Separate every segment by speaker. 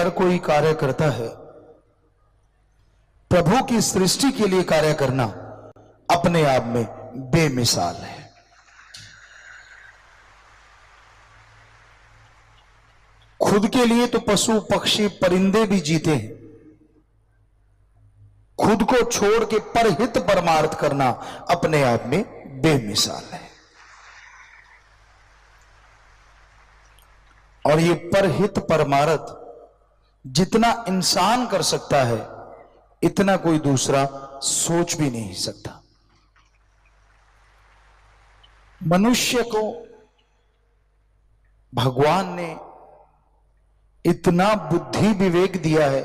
Speaker 1: हर कोई कार्य करता है, प्रभु की सृष्टि के लिए कार्य करना अपने आप में बेमिसाल है। खुद के लिए तो पशु पक्षी परिंदे भी जीते हैं, खुद को छोड़ के परहित परमार्थ करना अपने आप में बेमिसाल है। और ये परहित परमार्थ जितना इंसान कर सकता है, इतना कोई दूसरा सोच भी नहीं सकता। मनुष्य को भगवान ने इतना बुद्धि विवेक दिया है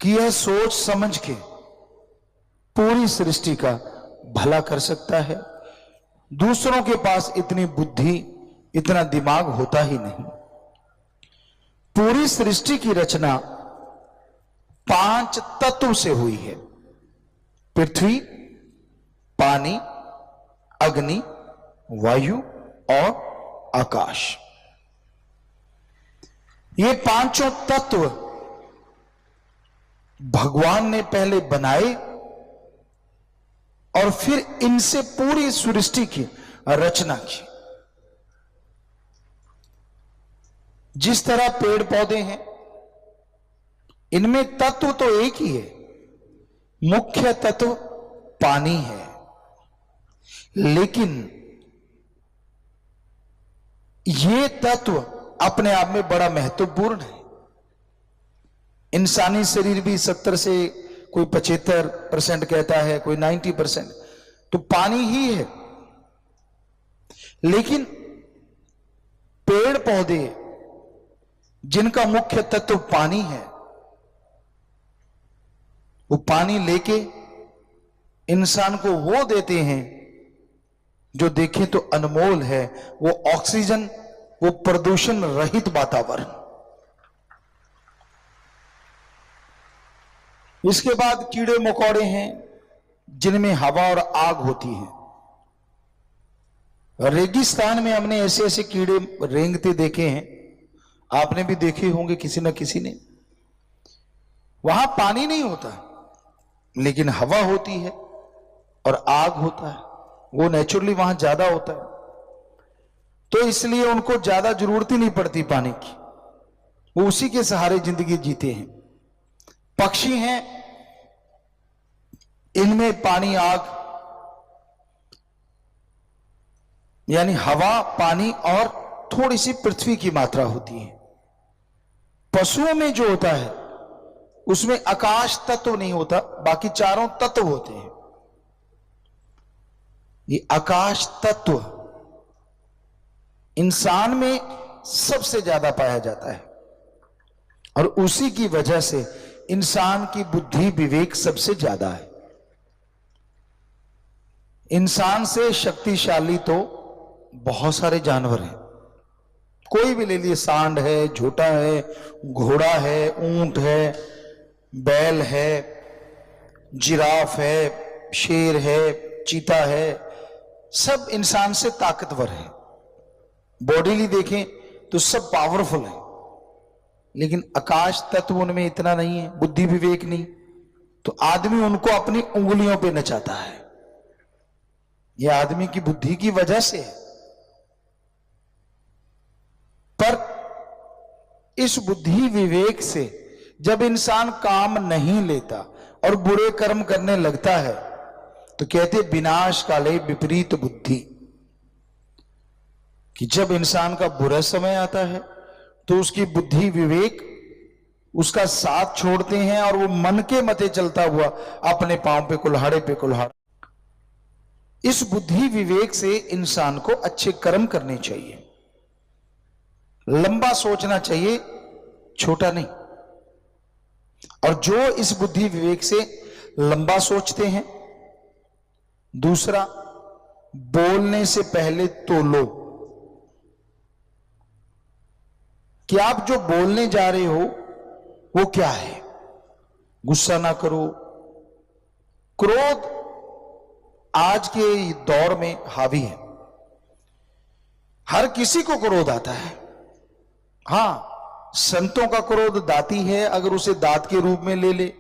Speaker 1: कि यह सोच समझ के पूरी सृष्टि का भला कर सकता है। दूसरों के पास इतनी बुद्धि, इतना दिमाग होता ही नहीं। पूरी सृष्टि की रचना 5 तत्व से हुई है: पृथ्वी, पानी, अग्नि, वायु और आकाश। ये 5 तत्व भगवान ने पहले बनाए और फिर इनसे पूरी सृष्टि की रचना की। जिस तरह पेड़ पौधे हैं, इनमें तत्व तो एक ही है, मुख्य तत्व पानी है, लेकिन ये तत्व अपने आप में बड़ा महत्वपूर्ण है। इंसानी शरीर भी 70 से कोई 75% कहता है, कोई 90%, तो पानी ही है। लेकिन पेड़ पौधे जिनका मुख्य तत्व पानी है, वो पानी लेके इंसान को वो देते हैं जो देखें तो अनमोल है, वो ऑक्सीजन, वो प्रदूषण रहित वातावरण। इसके बाद कीड़े मकोड़े हैं जिनमें हवा और आग होती है। रेगिस्तान में हमने ऐसे ऐसे कीड़े रेंगते देखे हैं, आपने भी देखे होंगे किसी न किसी ने। वहां पानी नहीं होता, लेकिन हवा होती है और आग होता है, वो नेचुरली वहां ज्यादा होता है, तो इसलिए उनको ज्यादा जरूरत ही नहीं पड़ती पानी की, वो उसी के सहारे जिंदगी जीते हैं। पक्षी हैं, इनमें पानी आग यानी हवा, पानी और थोड़ी सी पृथ्वी की मात्रा होती है। पशुओं में जो होता है उसमें आकाश तत्व नहीं होता, बाकी चारों तत्व होते हैं। ये आकाश तत्व इंसान में सबसे ज्यादा पाया जाता है और उसी की वजह से इंसान की बुद्धि विवेक सबसे ज्यादा है। इंसान से शक्तिशाली तो बहुत सारे जानवर हैं, कोई भी ले लिए, सांड है, झोटा है, घोड़ा है, ऊंट है, बैल है, जिराफ है, शेर है, चीता है, सब इंसान से ताकतवर है। बॉडीली देखें तो सब पावरफुल है, लेकिन आकाश तत्व उनमें इतना नहीं है, बुद्धि विवेक नहीं, तो आदमी उनको अपनी उंगलियों पे नचाता है। यह आदमी की बुद्धि की वजह से है। पर इस बुद्धि विवेक से जब इंसान काम नहीं लेता और बुरे कर्म करने लगता है, तो कहते विनाश काले विपरीत बुद्धि, कि जब इंसान का बुरा समय आता है तो उसकी बुद्धि विवेक उसका साथ छोड़ते हैं और वो मन के मते चलता हुआ अपने पांव पे कुल्हाड़े पे कुल्हाड़ा। इस बुद्धि विवेक से इंसान को अच्छे कर्म करने चाहिए, लंबा सोचना चाहिए, छोटा नहीं। और जो इस बुद्धि विवेक से लंबा सोचते हैं, दूसरा, बोलने से पहले तोलो कि आप जो बोलने जा रहे हो वो क्या है। गुस्सा ना करो। क्रोध आज के दौर में हावी है, हर किसी को क्रोध आता है। हां, संतों का क्रोध दाती है, अगर उसे दात के रूप में ले ले,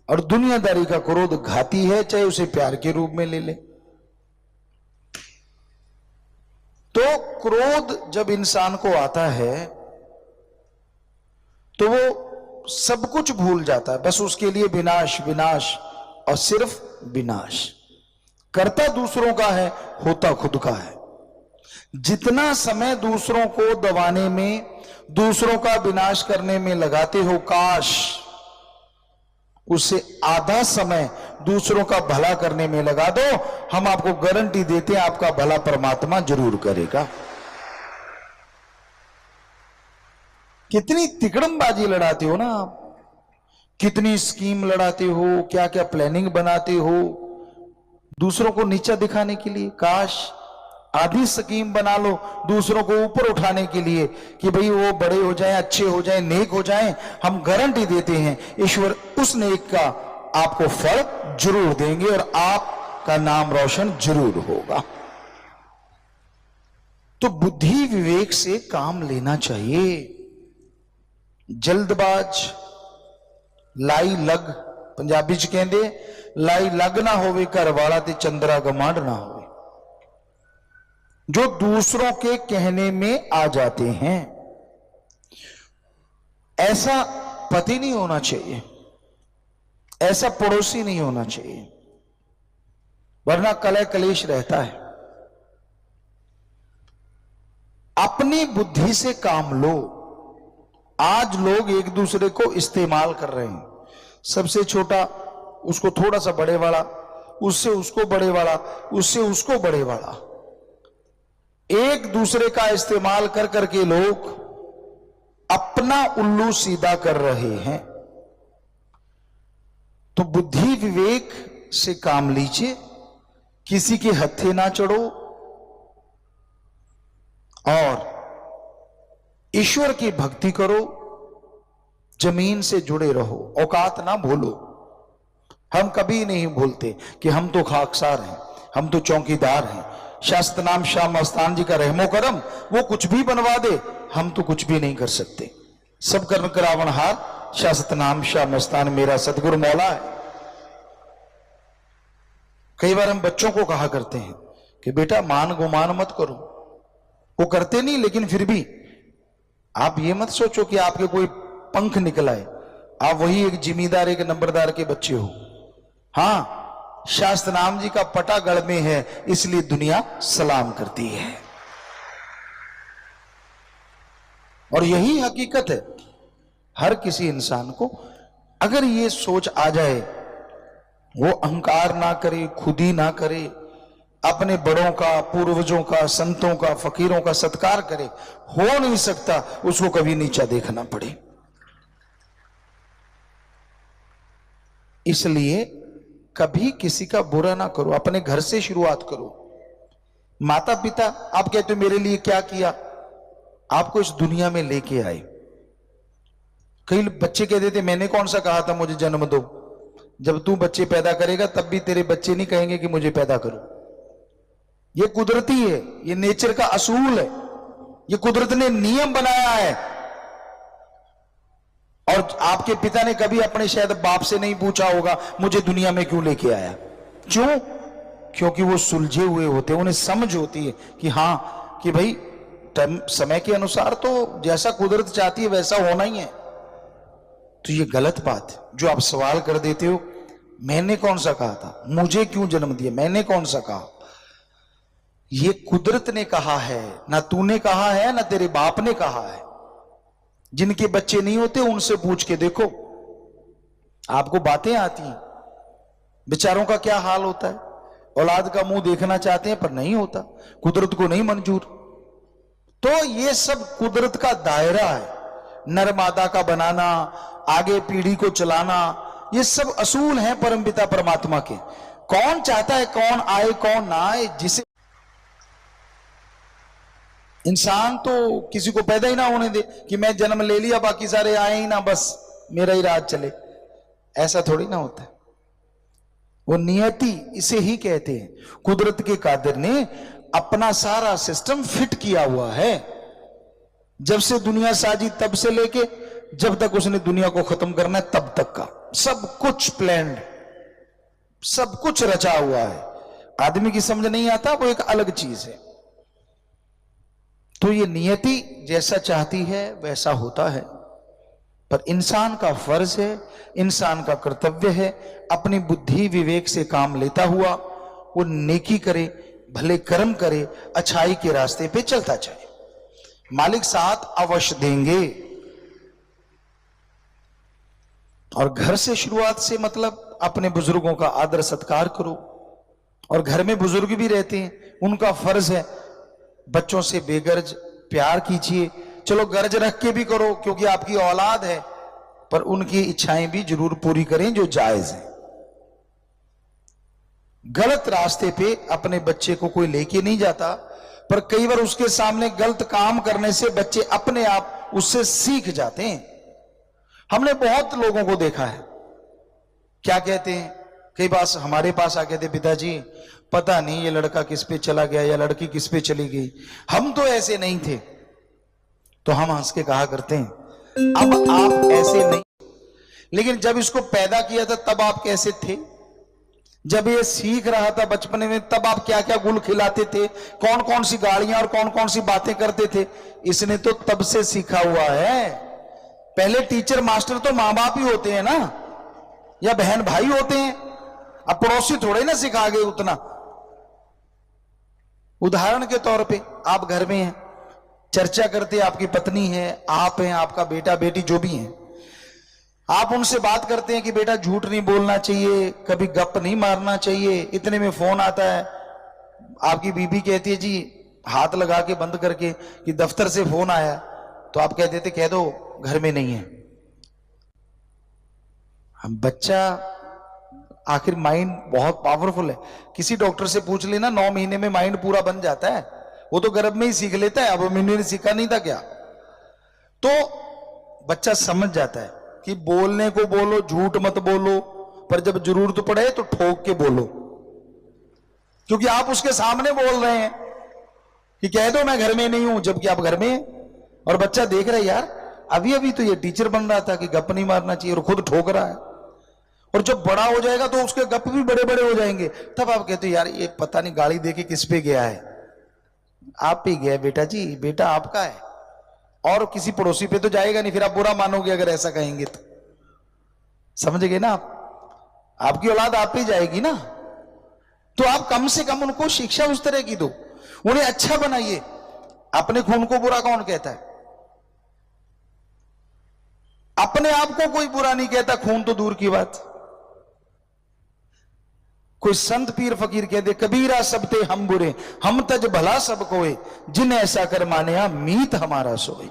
Speaker 1: और दुनियादारी का क्रोध घाती है, चाहे उसे प्यार के रूप में ले ले। तो क्रोध जब इंसान को आता है तो वो सब कुछ भूल जाता है, बस उसके लिए विनाश विनाश और सिर्फ विनाश। करता दूसरों का है, होता खुद का है। जितना समय दूसरों को दबाने में, दूसरों का विनाश करने में लगाते हो, काश उससे आधा समय दूसरों का भला करने में लगा दो। हम आपको गारंटी देते हैं आपका भला परमात्मा जरूर करेगा। कितनी तिकड़मबाजी लड़ाते हो ना आप, कितनी स्कीम लड़ाते हो, क्या क्या प्लानिंग बनाते हो दूसरों को नीचा दिखाने के लिए। काश आधी स्कीम बना लो दूसरों को ऊपर उठाने के लिए कि भाई वो बड़े हो जाएं, अच्छे हो जाएं, नेक हो जाएं। हम गारंटी देते हैं ईश्वर उस नेक का आपको फल जरूर देंगे और आपका नाम रोशन जरूर होगा। तो बुद्धि विवेक से काम लेना चाहिए। जल्दबाज लाई लग, पंजाबी च कहंदे लाई लग ना होवे घर वाला ते चंद्रा गमांड ना होवे। जो दूसरों के कहने में आ जाते हैं, ऐसा पति नहीं होना चाहिए, ऐसा पड़ोसी नहीं होना चाहिए, वरना कलह कलेश रहता है। अपनी बुद्धि से काम लो। आज लोग एक दूसरे को इस्तेमाल कर रहे हैं, सबसे छोटा उसको थोड़ा सा बड़े वाला, उससे उसको बड़े वाला, उससे उसको बड़े वाला, एक दूसरे का इस्तेमाल कर करके लोग अपना उल्लू सीधा कर रहे हैं। तो बुद्धि विवेक से काम लीजिए, किसी के हत्थे ना चढ़ो और ईश्वर की भक्ति करो, जमीन से जुड़े रहो, औकात ना भूलो। हम कभी नहीं भूलते कि हम तो खाकसार हैं, हम तो चौकीदार हैं। शास्त्र नाम शाह मस्तान जी का रहमो करम, वो कुछ भी बनवा दे, हम तो कुछ भी नहीं कर सकते। सब कर्म करावनहार शास्त्र नाम शाह मस्तान मेरा सतगुरु मौला है। कई बार हम बच्चों को कहा करते हैं कि बेटा मान गुमान मत करो, वो करते नहीं, लेकिन फिर भी आप ये मत सोचो कि आपके कोई पंख निकल आए, आप वही एक जिम्मेदार एक नंबरदार के बच्चे हो। हां, शास्त्र नाम जी का पटा गढ़ में है, इसलिए दुनिया सलाम करती है। और यही हकीकत है। हर किसी इंसान को अगर ये सोच आ जाए, वो अहंकार ना करे, खुदी ना करे, अपने बड़ों का, पूर्वजों का, संतों का, फकीरों का सत्कार करे, हो नहीं सकता उसको कभी नीचा देखना पड़े। इसलिए कभी किसी का बुरा ना करो, अपने घर से शुरुआत करो। माता पिता, आप कहते हो मेरे लिए क्या किया, आपको इस दुनिया में लेके आए। कई बच्चे कह देते मैंने कौन सा कहा था मुझे जन्म दो। जब तू बच्चे पैदा करेगा तब भी तेरे बच्चे नहीं कहेंगे कि मुझे पैदा करो। ये कुदरती है, ये नेचर का असूल है, ये कुदरत ने नियम बनाया है। और आपके पिता ने कभी अपने शायद बाप से नहीं पूछा होगा मुझे दुनिया में क्यों लेके आया। क्यों? क्योंकि वो सुलझे हुए होते, उन्हें समझ होती है कि हां कि भाई समय के अनुसार तो जैसा कुदरत चाहती है वैसा होना ही है। तो ये गलत बात है जो आप सवाल कर देते हो, मैंने कौन सा कहा था, मुझे क्यों जन्म दिया, मैंने कौन सा कहा। ये कुदरत ने कहा है, ना तूने कहा है ना तेरे बाप ने कहा है। जिनके बच्चे नहीं होते उनसे पूछ के देखो, आपको बातें आती हैं। बेचारों का क्या हाल होता है, औलाद का मुंह देखना चाहते हैं पर नहीं होता, कुदरत को नहीं मंजूर। तो ये सब कुदरत का दायरा है। नर मादा का बनाना, आगे पीढ़ी को चलाना, ये सब असूल हैं परमपिता परमात्मा के। कौन चाहता है कौन आए कौन ना आए। जिसे इंसान तो किसी को पैदा ही ना होने दे कि मैं जन्म ले लिया बाकी सारे आए ही ना, बस मेरा ही राज चले, ऐसा थोड़ी ना होता है। वो नियति इसे ही कहते हैं। कुदरत के कादिर ने अपना सारा सिस्टम फिट किया हुआ है। जब से दुनिया साजी तब से लेके जब तक उसने दुनिया को खत्म करना है तब तक का सब कुछ प्लान्ड, सब कुछ रचा हुआ है। आदमी की समझ नहीं आता, वो एक अलग चीज है। तो ये नियति जैसा चाहती है वैसा होता है, पर इंसान का फर्ज है, इंसान का कर्तव्य है, अपनी बुद्धि विवेक से काम लेता हुआ वो नेकी करे, भले कर्म करे, अच्छाई के रास्ते पे चलता जाए। मालिक साथ अवश्य देंगे। और घर से शुरुआत से मतलब अपने बुजुर्गों का आदर सत्कार करो। और घर में बुजुर्ग भी रहते हैं, उनका फर्ज है बच्चों से बेगर्ज प्यार कीजिए। चलो गर्ज रख के भी करो क्योंकि आपकी औलाद है, पर उनकी इच्छाएं भी जरूर पूरी करें जो जायज है। गलत रास्ते पे अपने बच्चे को कोई लेके नहीं जाता, पर कई बार उसके सामने गलत काम करने से बच्चे अपने आप उससे सीख जाते हैं। हमने बहुत लोगों को देखा है, क्या कहते हैं, कई बार हमारे पास आ कहते पिताजी पता नहीं ये लड़का किस पे चला गया या लड़की किस पे चली गई, हम तो ऐसे नहीं थे। तो हम हंस के कहा करते हैं अब आप ऐसे नहीं, लेकिन जब इसको पैदा किया था तब आप कैसे थे? जब ये सीख रहा था बचपन में तब आप क्या क्या गुल खिलाते थे, कौन कौन सी गालियां और कौन कौन सी बातें करते थे? इसने तो तब से सीखा हुआ है। पहले टीचर मास्टर तो मां बाप ही होते हैं ना, या बहन भाई होते हैं। अब पड़ोसी थोड़े ना सिखा गए उतना। उदाहरण के तौर पे आप घर में हैं, चर्चा करते, आपकी पत्नी है, आप हैं, आपका बेटा बेटी जो भी हैं, आप उनसे बात करते हैं कि बेटा झूठ नहीं बोलना चाहिए, कभी गप नहीं मारना चाहिए। इतने में फोन आता है, आपकी बीबी कहती है जी हाथ लगा के बंद करके कि दफ्तर से फोन आया, तो आप कह देते कह दो घर में नहीं है। हम बच्चा आखिर माइंड बहुत पावरफुल है, किसी डॉक्टर से पूछ लेना 9 महीने में माइंड पूरा बन जाता है, वो तो गर्भ में ही सीख लेता है। अब मैंने सीखा नहीं था क्या? तो बच्चा समझ जाता है कि बोलने को बोलो, झूठ मत बोलो, पर जब जरूरत पड़े तो ठोक के बोलो, क्योंकि आप उसके सामने बोल रहे हैं कि कह दो मैं घर में नहीं हूं, जबकि आप घर में हैं। और बच्चा देख रहा है यार अभी अभी तो ये टीचर बन रहा था कि गप नहीं मारना चाहिए, और खुद ठोक रहा है। और जब बड़ा हो जाएगा तो उसके गप भी बड़े बड़े हो जाएंगे, तब आप कहते हो यार ये पता नहीं गाली देके किस पे गया है। आप पे गया बेटा जी, बेटा आपका है, और किसी पड़ोसी पे तो जाएगा नहीं। फिर आप बुरा मानोगे अगर ऐसा कहेंगे तो, समझ गए ना आप? आपकी औलाद आप पे जाएगी ना, तो आप कम से कम उनको शिक्षा उस तरह की दो, उन्हें अच्छा बनाइए। अपने खून को बुरा कौन कहता है? अपने आप को कोई बुरा नहीं कहता, खून तो दूर की बात। कोई संत पीर फकीर कह दे कबीरा सब ते हम बुरे, हम तज भला सब कोए, जिन ऐसा कर माने मीत हमारा सोए।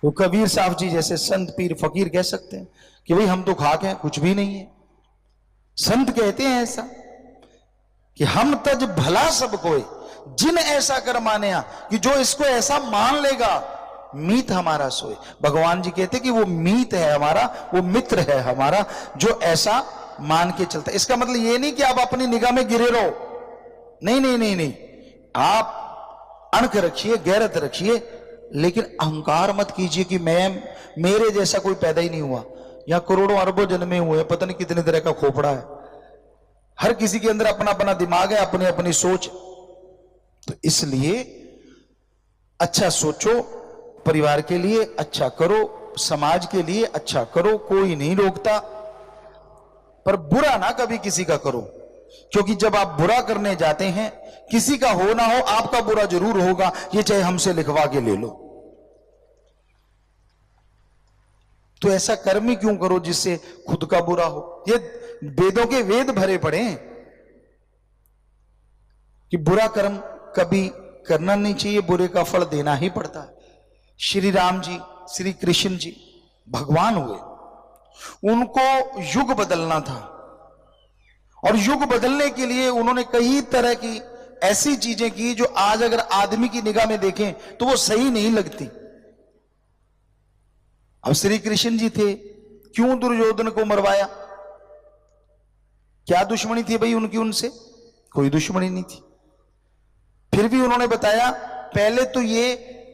Speaker 1: वो कबीर साहब जी जैसे संत पीर फकीर कह सकते हैं कि भाई हम तो खाक हैं, कुछ भी नहीं है। संत कहते हैं ऐसा कि हम तज भला सब कोए, जिन ऐसा कर माने कि जो इसको ऐसा मान लेगा मीत हमारा सोए। भगवान जी कहते कि वो मीत है हमारा, वो मित्र है हमारा, जो ऐसा मान के चलता है। इसका मतलब ये नहीं कि आप अपनी निगाह में गिरे रहो, नहीं नहीं नहीं नहीं, आप अणख रखिए, गैरत रखिए, लेकिन अहंकार मत कीजिए कि मेरे जैसा कोई पैदा ही नहीं हुआ। यहां करोड़ों अरबों जन्मे हुए हैं, पता नहीं कितने तरह का खोपड़ा है, हर किसी के अंदर अपना अपना दिमाग है, अपनी अपनी सोच। तो इसलिए अच्छा सोचो, परिवार के लिए अच्छा करो, समाज के लिए अच्छा करो, कोई नहीं रोकता, पर बुरा ना कभी किसी का करो, क्योंकि जब आप बुरा करने जाते हैं, किसी का हो ना हो आपका बुरा जरूर होगा, ये चाहे हमसे लिखवा के ले लो। तो ऐसा कर्म ही क्यों करो जिससे खुद का बुरा हो? ये वेदों के वेद भरे पड़े हैं कि बुरा कर्म कभी करना नहीं चाहिए, बुरे का फल देना ही पड़ता है। श्री राम जी, श्री कृष्ण जी भगवान हुए, उनको युग बदलना था, और युग बदलने के लिए उन्होंने कई तरह की ऐसी चीजें की जो आज अगर आदमी की निगाह में देखें तो वो सही नहीं लगती। अब श्री कृष्ण जी थे, क्यों दुर्योधन को मरवाया? क्या दुश्मनी थी भाई उनकी उनसे? कोई दुश्मनी नहीं थी। फिर भी उन्होंने बताया पहले तो ये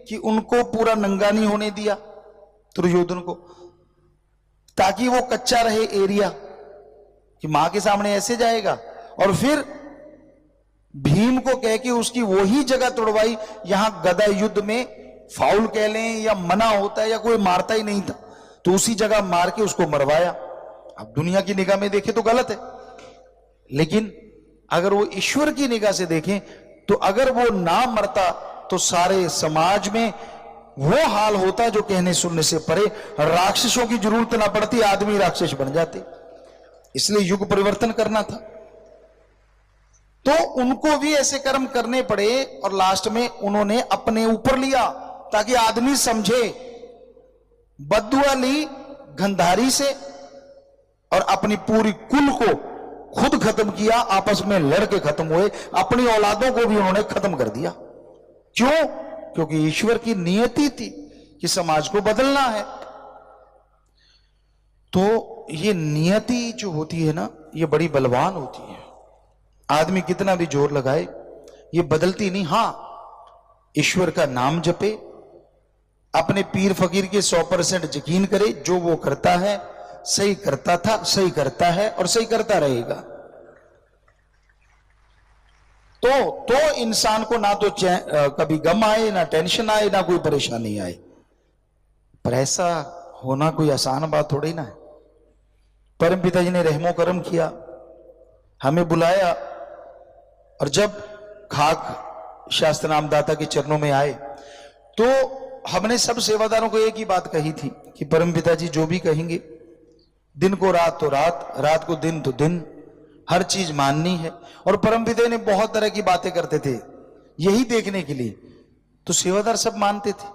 Speaker 1: कि उनको पूरा नंगा नहीं होने दिया दुर्योधन को, ताकि वो कच्चा रहे एरिया कि मां के सामने ऐसे जाएगा। और फिर भीम को कह के उसकी वही जगह तोड़वाई, यहां गदा युद्ध में फाउल कह लें या मना होता है या कोई मारता ही नहीं था, तो उसी जगह मार के उसको मरवाया। अब दुनिया की निगाह में देखें तो गलत है, लेकिन अगर वो ईश्वर की निगाह से देखें तो अगर वो ना मरता तो सारे समाज में वो हाल होता जो कहने सुनने से परे, राक्षसों की जरूरत ना पड़ती, आदमी राक्षस बन जाते। इसलिए युग परिवर्तन करना था, तो उनको भी ऐसे कर्म करने पड़े और लास्ट में उन्होंने अपने ऊपर लिया ताकि आदमी समझे। बद्दुआ ली गंधारी से और अपनी पूरी कुल को खुद खत्म किया, आपस में लड़के खत्म हुए, अपनी औलादों को भी उन्होंने खत्म कर दिया। क्यों? क्योंकि ईश्वर की नियति थी कि समाज को बदलना है। तो ये नियति जो होती है ना, ये बड़ी बलवान होती है। आदमी कितना भी जोर लगाए ये बदलती नहीं। हां, ईश्वर का नाम जपे, अपने पीर फकीर के 100% यकीन करे, जो वो करता है सही करता था, सही करता है और सही करता रहेगा। तो इंसान को ना तो कभी गम आए, ना टेंशन आए, ना कोई परेशानी आए। पर ऐसा होना कोई आसान बात थोड़ी ना है। परम पिताजी ने रहमो करम किया, हमें बुलाया, और जब खाक शास्त्र नामदाता के चरणों में आए तो हमने सब सेवादारों को एक ही बात कही थी कि परम पिताजी जो भी कहेंगे, दिन को रात तो रात, रात को दिन तो दिन, हर चीज माननी है। और परम पिता ने बहुत तरह की बातें करते थे यही देखने के लिए, तो सेवादार सब मानते थे।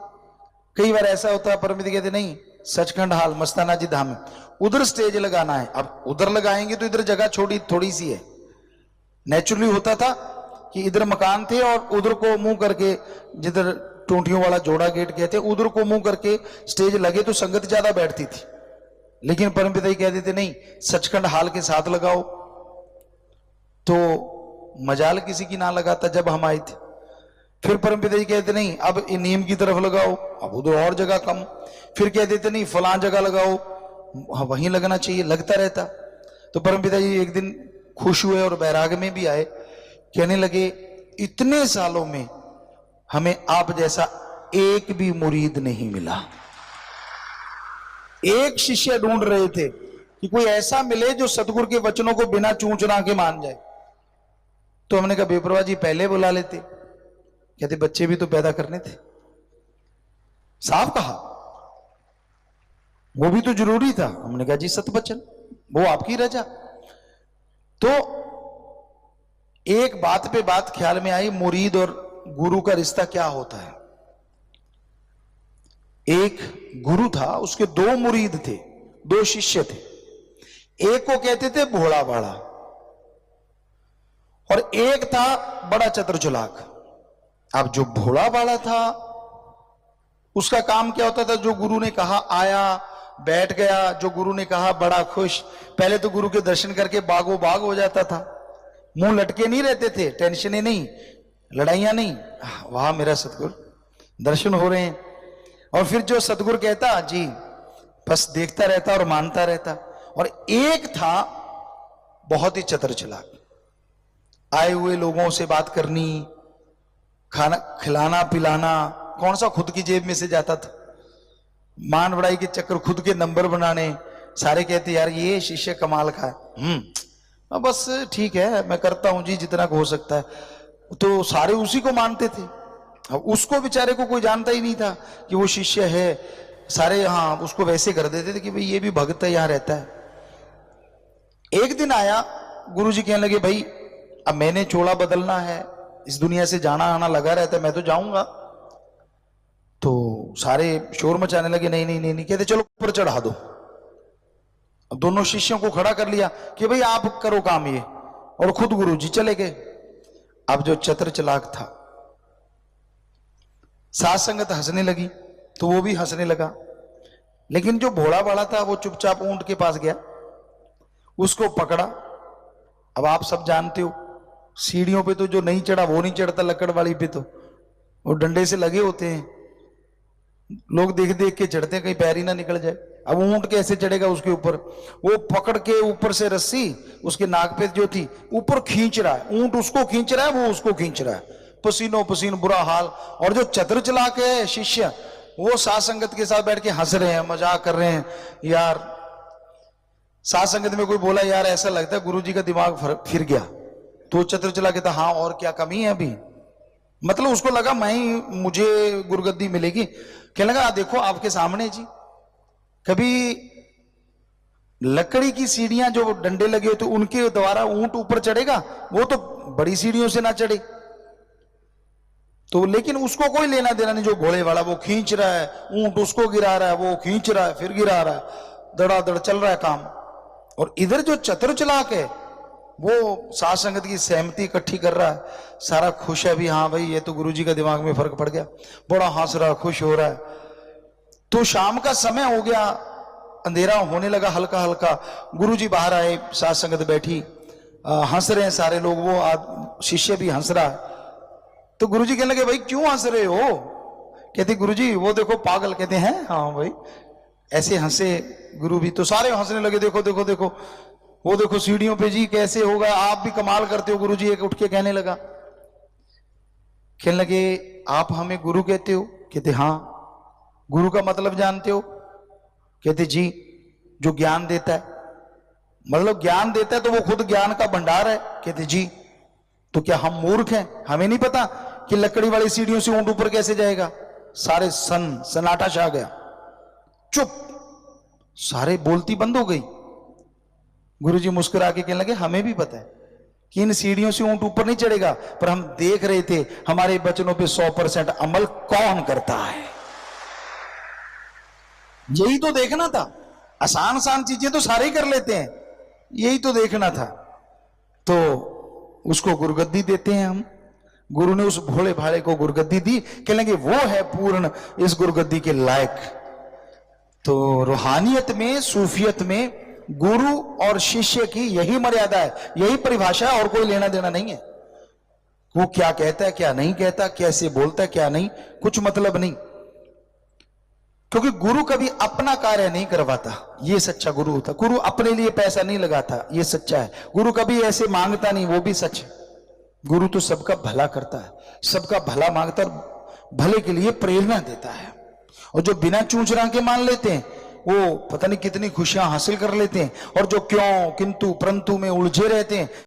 Speaker 1: कई बार ऐसा होता है परम पिता कहते नहीं, सचखंड हाल मस्ताना जी धाम में उधर स्टेज लगाना है। अब उधर लगाएंगे तो इधर जगह छोटी थोड़ी सी है। नेचुरली होता था कि इधर मकान थे और उधर को मुंह करके, जिधर टूंटियों वाला जोड़ा गेट कहते, उधर को मुंह करके स्टेज लगे तो संगत ज्यादा बैठती थी। लेकिन परम पिता कह देते नहीं, सचखंड हाल के साथ लगाओ। तो मजाल किसी की ना लगाता जब हम आए थे। फिर परम पिता जी कहते नहीं, अब नीम की तरफ लगाओ, अब उधर और जगह कम। फिर कह देते नहीं, फलां जगह लगाओ, वहीं लगना चाहिए, लगता रहता। तो परम पिता जी एक दिन खुश हुए और बैराग में भी आए, कहने लगे इतने सालों में हमें आप जैसा एक भी मुरीद नहीं मिला। एक शिष्य ढूंढ रहे थे कि कोई ऐसा मिले जो सतगुरु के वचनों को बिना चूंचना के मान जाए। तो हमने कहा बेप्रभा जी पहले बुला लेते। कहते बच्चे भी तो पैदा करने थे। साफ कहा, वो भी तो जरूरी था। हमने कहा जी सतवचन, वो आपकी रजा। तो एक बात पे बात ख्याल में आई, मुरीद और गुरु का रिश्ता क्या होता है। एक गुरु था, उसके 2 मुरीद थे, 2 शिष्य थे। एक को कहते थे भोला बाड़ा और एक था बड़ा चतुर चालाक। अब जो भोला बाड़ा था उसका काम क्या होता था, जो गुरु ने कहा आया बैठ गया, जो गुरु ने कहा बड़ा खुश। पहले तो गुरु के दर्शन करके बागो बाग हो जाता था, मुंह लटके नहीं रहते थे, टेंशन नहीं, लड़ाइयां नहीं, वाह मेरा सतगुरु दर्शन हो रहे हैं। और फिर जो सतगुरु कहता जी बस देखता रहता और मानता रहता। और एक था बहुत ही चतुर चालाक, आए हुए लोगों से बात करनी, खाना खिलाना पिलाना, कौन सा खुद की जेब में से जाता था, मान बढ़ाई के चक्कर, खुद के नंबर बनाने। सारे कहते यार ये शिष्य कमाल का है। बस ठीक है मैं करता हूं जी जितना हो सकता है। तो सारे उसी को मानते थे। अब उसको बेचारे को कोई जानता ही नहीं था कि वो शिष्य है। सारे हाँ उसको वैसे कर देते थे कि भाई ये भी भक्त है, यहां रहता है। एक दिन आया, गुरुजी कहने लगे भाई अब मैंने चोला बदलना है, इस दुनिया से जाना आना लगा रहता है, मैं तो जाऊंगा। तो सारे शोर मचाने लगे नहीं नहीं नहीं नहीं, कहते चलो ऊपर चढ़ा दो। अब दोनों शिष्यों को खड़ा कर लिया कि भाई आप करो काम ये, और खुद गुरुजी चले गए। अब जो चतुर चालाक था, साथ संगत हंसने लगी तो वो भी हंसने लगा। लेकिन जो भोला बाड़ा था वो चुपचाप ऊंट के पास गया, उसको पकड़ा। अब आप सब जानते हो सीढ़ियों पे तो जो नहीं चढ़ा वो नहीं चढ़ता, लकड़ वाली पे तो वो डंडे से लगे होते हैं, लोग देख देख के चढ़ते हैं, कहीं पैर ही ना निकल जाए। अब ऊंट कैसे चढ़ेगा उसके ऊपर? वो पकड़ के ऊपर से रस्सी उसके नाक पे जो थी ऊपर खींच रहा है, ऊंट उसको खींच रहा है, वो उसको खींच रहा है, पसीनो पसीन बुरा हाल। और जो चतुर चलाक है शिष्य, वो साथ संगत के साथ बैठ के हंस रहे हैं, मजाक कर रहे हैं। यार साथ संगत में कोई बोला यार ऐसा लगता है गुरुजी का दिमाग फिर गया, तो चतुर चला के था हाँ और क्या कमी है अभी, मतलब उसको लगा मुझे गुरुगद्दी मिलेगी। कहने लगा देखो आपके सामने जी, कभी लकड़ी की सीढ़ियां जो डंडे लगे होते उनके द्वारा ऊंट ऊपर चढ़ेगा? वो तो बड़ी सीढ़ियों से ना चढ़े। तो लेकिन उसको कोई लेना देना नहीं, जो घोड़े वाला वो खींच रहा है, ऊंट उसको गिरा रहा है, वो खींच रहा है फिर गिरा रहा है, दड़ादड़ चल रहा है काम। और इधर जो चतुर चलाक है वो साथ संगत की सहमति इकट्ठी कर रहा है, सारा खुश है भी, हाँ भाई ये तो गुरुजी का दिमाग में फर्क पड़ गया, बड़ा हंस रहा खुश हो रहा है। तो शाम का समय हो गया, अंधेरा होने लगा हल्का हल्का, गुरुजी बाहर आए, साथ संगत बैठी, हंस रहे हैं सारे लोग, वो शिष्य भी हंस रहा है। तो गुरुजी कहने लगे भाई क्यों हंस रहे हो? कहते गुरुजी वो देखो पागल। कहते हैं हाँ भाई, ऐसे हंसे गुरु भी, तो सारे हंसने लगे, देखो देखो देखो वो देखो सीढ़ियों पे जी कैसे होगा, आप भी कमाल करते हो। गुरुजी एक उठ के कहने लगा, कहने लगे आप हमें गुरु कहते हो? कहते हाँ। गुरु का मतलब जानते हो? कहते जी, जो ज्ञान देता है। मतलब ज्ञान देता है तो वो खुद ज्ञान का भंडार है? कहते जी। तो क्या हम मूर्ख हैं, हमें नहीं पता कि लकड़ी वाली सीढ़ियों से ऊंट ऊपर कैसे जाएगा? सारे सन्नाटा छा गया, चुप, सारे बोलती बंद हो गई। गुरुजी मुस्कुरा के कहने लगे हमें भी पता है कि इन सीढ़ियों से ऊंट ऊपर नहीं चढ़ेगा, पर हम देख रहे थे हमारे बचनों पे 100% अमल कौन करता है, यही तो देखना था। आसान आसान चीजें तो सारे ही कर लेते हैं, यही तो देखना था। तो उसको गुरुगद्दी देते हैं हम। गुरु ने उस भोले भाले को गुरुगद्दी दी, कहने लगे वो है पूर्ण इस गुरुगद्दी के लायक। तो रूहानियत में, सूफियत में गुरु और शिष्य की यही मर्यादा है, यही परिभाषा है, और कोई लेना देना नहीं है। वो क्या कहता है क्या नहीं कहता, कैसे बोलता है क्या नहीं, कुछ मतलब नहीं। क्योंकि गुरु कभी अपना कार्य नहीं करवाता, ये सच्चा गुरु होता। गुरु अपने लिए पैसा नहीं लगाता, ये सच्चा है। गुरु कभी ऐसे मांगता नहीं, वो भी सच है। गुरु तो सबका भला करता है, सबका भला मांगता और भले के लिए प्रेरणा देता है। और जो बिना चूंच रहा के मान लेते हैं वो पता नहीं कितनी खुशियां हासिल कर लेते हैं, और जो क्यों किंतु परंतु में उलझे रहते हैं